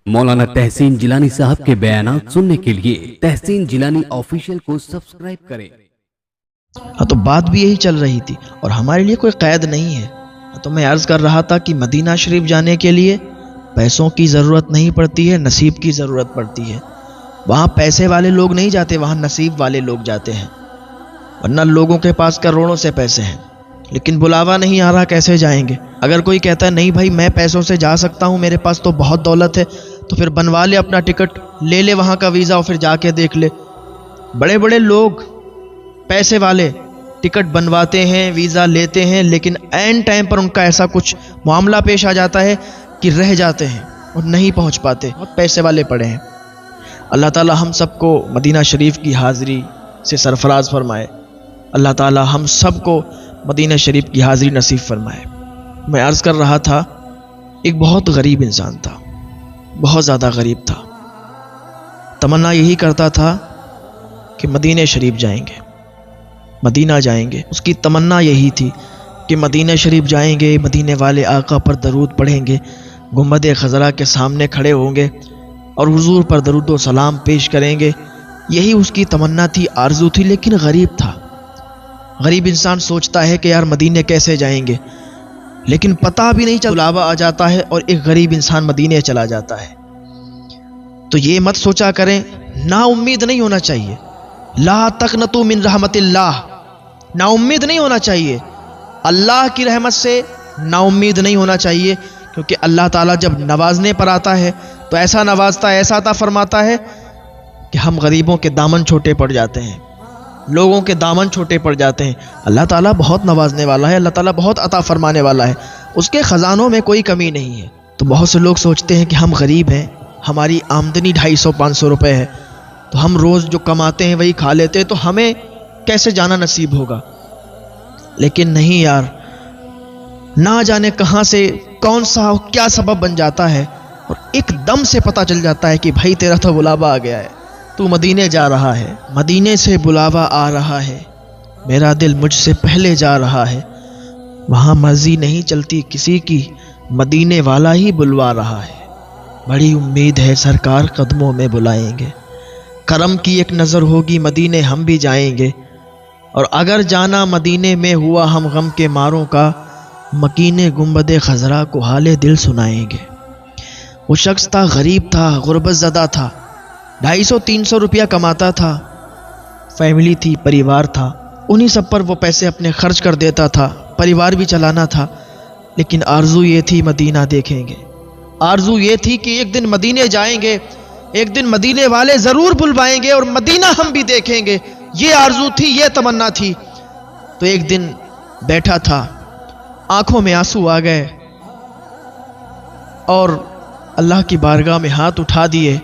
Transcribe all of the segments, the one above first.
मौलाना तहसीन जिलानी साहब के बयानात सुनने के लिए तहसीन जिलानी ऑफिशियल को सब्सक्राइब करें। हाँ, तो बात भी यही चल रही थी और हमारे लिए कोई कैद नहीं है। तो मैं अर्ज कर रहा था कि मदीना शरीफ जाने के लिए पैसों की ज़रूरत नहीं पड़ती है, नसीब की ज़रूरत पड़ती है। वहाँ पैसे वाले लोग नहीं जाते, वहाँ नसीब वाले लोग जाते हैं। वरना लोगों के पास करोड़ों से पैसे हैं लेकिन बुलावा नहीं आ रहा, कैसे जाएंगे? अगर कोई कहता है नहीं भाई मैं पैसों से जा सकता हूँ, मेरे पास तो बहुत दौलत है, तो फिर बनवा ले अपना टिकट, ले ले वहाँ का वीज़ा और फिर जाके देख ले। बड़े बड़े लोग पैसे वाले टिकट बनवाते हैं, वीज़ा लेते हैं, लेकिन ऐन टाइम पर उनका ऐसा कुछ मामला पेश आ जाता है कि रह जाते हैं और नहीं पहुँच पाते। बहुत पैसे वाले पड़े हैं। अल्लाह ताला हम सबको मदीना शरीफ की हाज़िरी से सरफराज फरमाए। अल्लाह ताला हम सबको मदीना शरीफ की हाज़िरी नसीब फरमाए। मैं अर्ज़ कर रहा था, एक बहुत गरीब इंसान था, बहुत ज़्यादा गरीब था। तमन्ना यही करता था कि मदीना शरीफ जाएंगे, मदीना जाएंगे। उसकी तमन्ना यही थी कि मदीना शरीफ जाएंगे, मदीने वाले आका पर दरूद पढ़ेंगे, गुंबद खज़रा के सामने खड़े होंगे और हुजूर पर दरूद व सलाम पेश करेंगे। यही उसकी तमन्ना थी, आरज़ू थी। लेकिन गरीब था। गरीब इंसान सोचता है कि यार मदीने कैसे जाएंगे, लेकिन पता भी नहीं चल, बुलावा आ जाता है और एक गरीब इंसान मदीने चला जाता है। तो ये मत सोचा करें, ना उम्मीद नहीं होना चाहिए। ला तक़नतू मिन रहमतिल्लाह, ना उम्मीद नहीं होना चाहिए। अल्लाह की रहमत से ना उम्मीद नहीं होना चाहिए, क्योंकि अल्लाह ताला जब नवाजने पर आता है तो ऐसा नवाजता है, ऐसा अता फरमाता है कि हम गरीबों के दामन छोटे पड़ जाते हैं, लोगों के दामन छोटे पड़ जाते हैं। अल्लाह ताला बहुत नवाजने वाला है, अल्लाह ताला बहुत अता फरमाने वाला है, उसके ख़जानों में कोई कमी नहीं है। तो बहुत से लोग सोचते हैं कि हम गरीब हैं, हमारी आमदनी 250-500 रुपये है, तो हम रोज़ जो कमाते हैं वही खा लेते हैं, तो हमें कैसे जाना नसीब होगा। लेकिन नहीं यार, ना जाने कहाँ से कौन सा क्या सबब बन जाता है और एकदम से पता चल जाता है कि भाई तेरा तो बुलावा आ गया है, तू मदीने जा रहा है, मदीने से बुलावा आ रहा है, मेरा दिल मुझसे पहले जा रहा है। वहाँ मर्जी नहीं चलती किसी की, मदीने वाला ही बुलवा रहा है। बड़ी उम्मीद है सरकार कदमों में बुलाएंगे, करम की एक नज़र होगी मदीने हम भी जाएंगे, और अगर जाना मदीने में हुआ हम गम के मारों का, मकीने गुंबद खज़रा को हाले दिल सुनाएंगे। वो शख्स था, गरीब था, गुर्बत ज़दा था, 250-300 रुपया कमाता था, फैमिली थी, परिवार था, उन्हीं सब पर वो पैसे अपने खर्च कर देता था, परिवार भी चलाना था। लेकिन आरज़ू ये थी मदीना देखेंगे, आरज़ू ये थी कि एक दिन मदीने जाएंगे, एक दिन मदीने वाले ज़रूर बुलवाएंगे और मदीना हम भी देखेंगे। ये आरज़ू थी, ये तमन्ना थी। तो एक दिन बैठा था, आंखों में आंसू आ गए और अल्लाह की बारगाह में हाथ उठा दिए,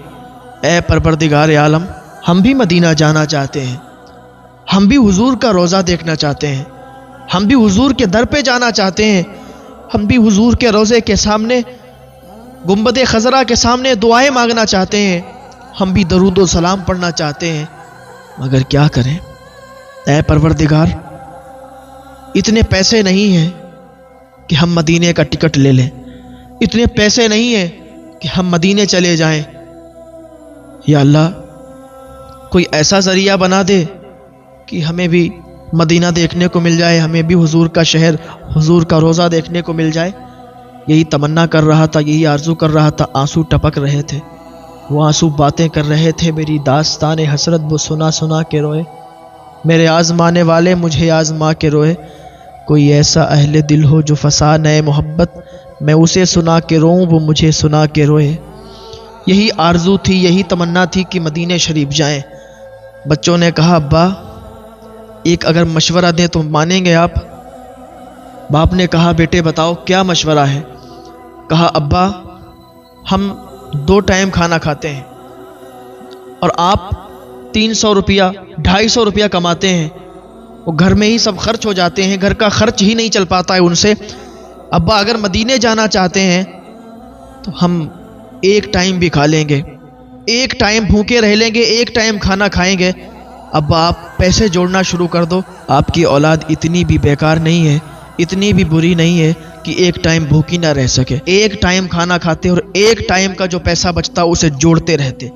ऐ परवरदिगार आलम, हम भी मदीना जाना चाहते हैं, हम भी हुजूर का रोज़ा देखना चाहते हैं, हम भी हुजूर के दर पे जाना चाहते हैं, हम भी हुजूर के रोज़े के सामने, गुंबद खज़रा के सामने दुआएं मांगना चाहते हैं, हम भी दरूद व सलाम पढ़ना चाहते हैं। मगर क्या करें ऐ परवरदिगार, इतने पैसे नहीं हैं कि हम मदीने का टिकट ले लें, इतने पैसे नहीं हैं कि हम मदीने चले जाएं। या अल्लाह, कोई ऐसा ज़रिया बना दे कि हमें भी मदीना देखने को मिल जाए, हमें भी हुजूर का शहर, हुजूर का रोज़ा देखने को मिल जाए। यही तमन्ना कर रहा था, यही आरज़ू कर रहा था। आंसू टपक रहे थे, वो आंसू बातें कर रहे थे, मेरी दास्तान हसरत वो सुना सुना के रोए, मेरे आज़माने वाले मुझे आज़मा के रोए। कोई ऐसा अहले दिल हो जो फसा नए मोहब्बत, मैं उसे सुना के रोऊं वो मुझे सुना के रोए। यही आरज़ू थी, यही तमन्ना थी कि मदीने शरीफ जाएं। बच्चों ने कहा अब्बा एक अगर मशवरा दें तो मानेंगे आप? बाप ने कहा बेटे बताओ क्या मशवरा है? कहा अब्बा हम 2 टाइम खाना खाते हैं और आप 300 रुपया 250 रुपया कमाते हैं, वो घर में ही सब खर्च हो जाते हैं, घर का खर्च ही नहीं चल पाता है उनसे। अब्बा अगर मदीने जाना चाहते हैं तो हम 1 टाइम भी खा लेंगे, 1 टाइम भूखे रह लेंगे, 1 टाइम खाना खाएंगे। अब्बा आप पैसे जोड़ना शुरू कर दो, आपकी औलाद इतनी भी बेकार नहीं है, इतनी भी बुरी नहीं है کہ ایک ٹائم بھوکی نہ رہ سکے، ایک ٹائم کھانا کھاتے اور ایک ٹائم کا جو پیسہ بچتا اسے جوڑتے رہتے۔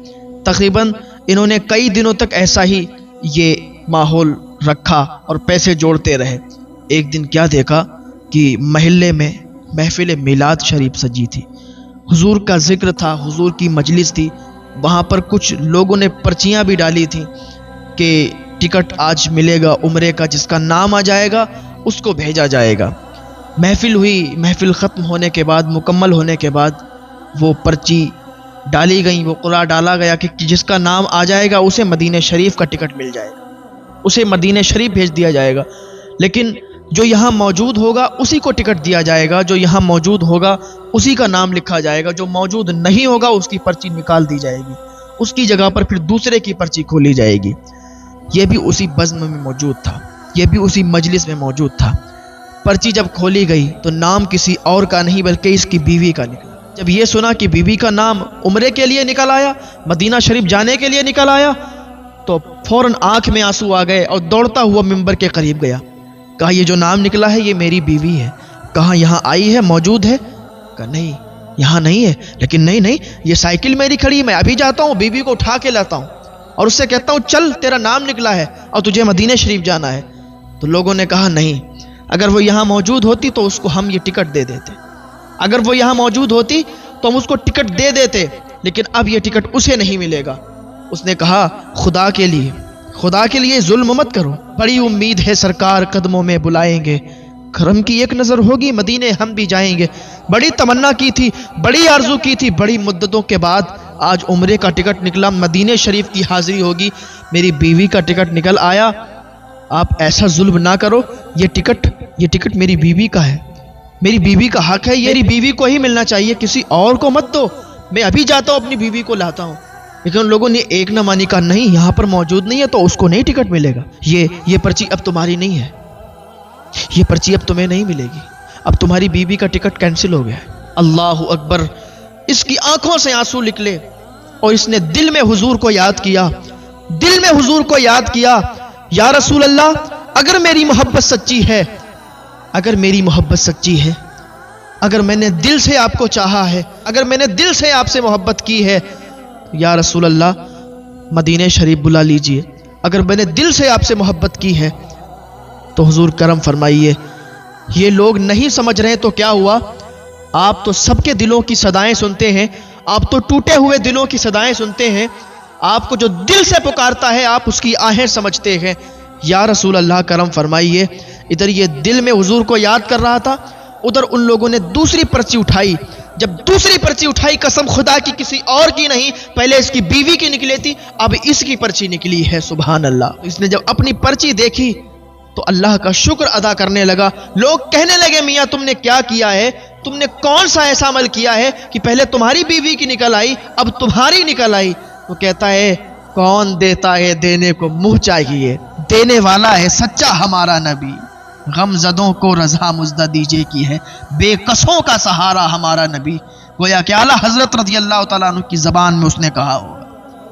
تقریباً انہوں نے کئی دنوں تک ایسا ہی یہ ماحول رکھا اور پیسے جوڑتے رہے۔ ایک دن کیا دیکھا کہ محلے میں محفل میلاد شریف سجی تھی، حضور کا ذکر تھا، حضور کی مجلس تھی۔ وہاں پر کچھ لوگوں نے پرچیاں بھی ڈالی تھیں کہ ٹکٹ آج ملے گا عمرے کا، جس کا نام آ جائے گا اس کو بھیجا جائے گا۔ محفل ہوئی، محفل ختم ہونے کے بعد، مکمل ہونے کے بعد وہ پرچی ڈالی گئی، وہ قرعہ ڈالا گیا کہ جس کا نام آ جائے گا اسے مدینہ شریف کا ٹکٹ مل جائے گا، اسے مدینہ شریف بھیج دیا جائے گا۔ لیکن جو یہاں موجود ہوگا اسی کو ٹکٹ دیا جائے گا، جو یہاں موجود ہوگا اسی کا نام لکھا جائے گا، جو موجود نہیں ہوگا اس کی پرچی نکال دی جائے گی، اس کی جگہ پر پھر دوسرے کی پرچی کھولی جائے گی۔ یہ بھی اسی بزم میں موجود تھا، یہ بھی اسی مجلس میں موجود تھا۔ پرچی جب کھولی گئی تو نام کسی اور کا نہیں بلکہ اس کی بیوی کا نکلا۔ جب یہ سنا کہ بیوی کا نام عمرے کے لیے نکل آیا، مدینہ شریف جانے کے لیے نکل آیا، تو فوراً آنکھ میں آنسو آ گئے اور دوڑتا ہوا ممبر کے قریب گیا۔ کہا یہ جو نام نکلا ہے یہ میری بیوی ہے۔ کہا یہاں آئی ہے، موجود ہے؟ کہا نہیں یہاں نہیں ہے۔ لیکن نہیں یہ سائیکل میری کھڑی ہے، میں ابھی جاتا ہوں بیوی کو اٹھا کے لاتا ہوں اور اس سے کہتا ہوں چل تیرا نام نکلا ہے اور تجھے مدینہ شریف جانا ہے۔ تو لوگوں نے کہا نہیں، اگر وہ یہاں موجود ہوتی تو اس کو ہم یہ ٹکٹ دے دیتے، اگر وہ یہاں موجود ہوتی تو ہم اس کو ٹکٹ دے دیتے، لیکن اب یہ ٹکٹ اسے نہیں ملے گا۔ اس نے کہا خدا کے لیے ظلم مت کرو، بڑی امید ہے سرکار قدموں میں بلائیں گے، کرم کی ایک نظر ہوگی مدینے ہم بھی جائیں گے۔ بڑی تمنا کی تھی، بڑی آرزو کی تھی، بڑی مدتوں کے بعد آج عمرے کا ٹکٹ نکلا، مدینے شریف کی حاضری ہوگی، میری بیوی کا ٹکٹ نکل آیا۔ آپ ایسا ظلم نہ کرو، یہ ٹکٹ میری بیوی کا ہے، میری بیوی کا حق ہے، یہ میری بیوی کو ہی ملنا چاہیے، کسی اور کو مت دو، میں ابھی جاتا ہوں اپنی بیوی کو لاتا ہوں۔ لیکن ان لوگوں نے ایک نہ مانی، کہا نہیں یہاں پر موجود نہیں ہے تو اس کو نہیں ٹکٹ ملے گا، یہ پرچی اب تمہاری نہیں ہے، یہ پرچی اب تمہیں نہیں ملے گی، اب تمہاری بیوی کا ٹکٹ کینسل ہو گیا ہے۔ اللہ اکبر! اس کی آنکھوں سے آنسو نکلے اور اس نے دل میں حضور کو یاد کیا، یا رسول اللہ اگر میری محبت سچی ہے، اگر میں نے دل سے آپ کو چاہا ہے، اگر میں نے دل سے آپ سے محبت کی ہے، یا رسول اللہ مدینہ شریف بلا لیجئے، اگر میں نے دل سے آپ سے محبت کی ہے تو حضور کرم فرمائیے۔ یہ لوگ نہیں سمجھ رہے تو کیا ہوا، آپ تو سب کے دلوں کی صدائیں سنتے ہیں، آپ تو ٹوٹے ہوئے دلوں کی صدائیں سنتے ہیں، آپ کو جو دل سے پکارتا ہے آپ اس کی آہیں سمجھتے ہیں۔ یا رسول اللہ کرم فرمائیے۔ ادھر یہ دل میں حضور کو یاد کر رہا تھا، ادھر ان لوگوں نے دوسری پرچی اٹھائی۔ جب دوسری پرچی اٹھائی، قسم خدا کی کسی اور کی نہیں، پہلے اس کی بیوی کی نکلی تھی، اب اس کی پرچی نکلی ہے۔ سبحان اللہ! اس نے جب اپنی پرچی دیکھی تو اللہ کا شکر ادا کرنے لگا۔ لوگ کہنے لگے میاں تم نے کیا کیا ہے، تم نے کون سا ایسا عمل کیا ہے کہ پہلے تمہاری بیوی کی نکل آئی اب تمہاری نکل آئی؟ وہ کہتا ہے کون دیتا ہے دینے کو منہ چاہیے، دینے والا ہے سچا ہمارا نبی، غم زدوں کو رضا مزدہ دیجے کی ہے، بے قصوں کا سہارا ہمارا نبی۔ گویا کہ اعلیٰ حضرت رضی اللہ تعالیٰ عنہ کی زبان میں اس نے کہا ہوگا۔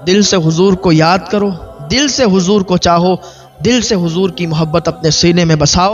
دل سے حضور کو یاد کرو، دل سے حضور کو چاہو، دل سے حضور کی محبت اپنے سینے میں بساؤ۔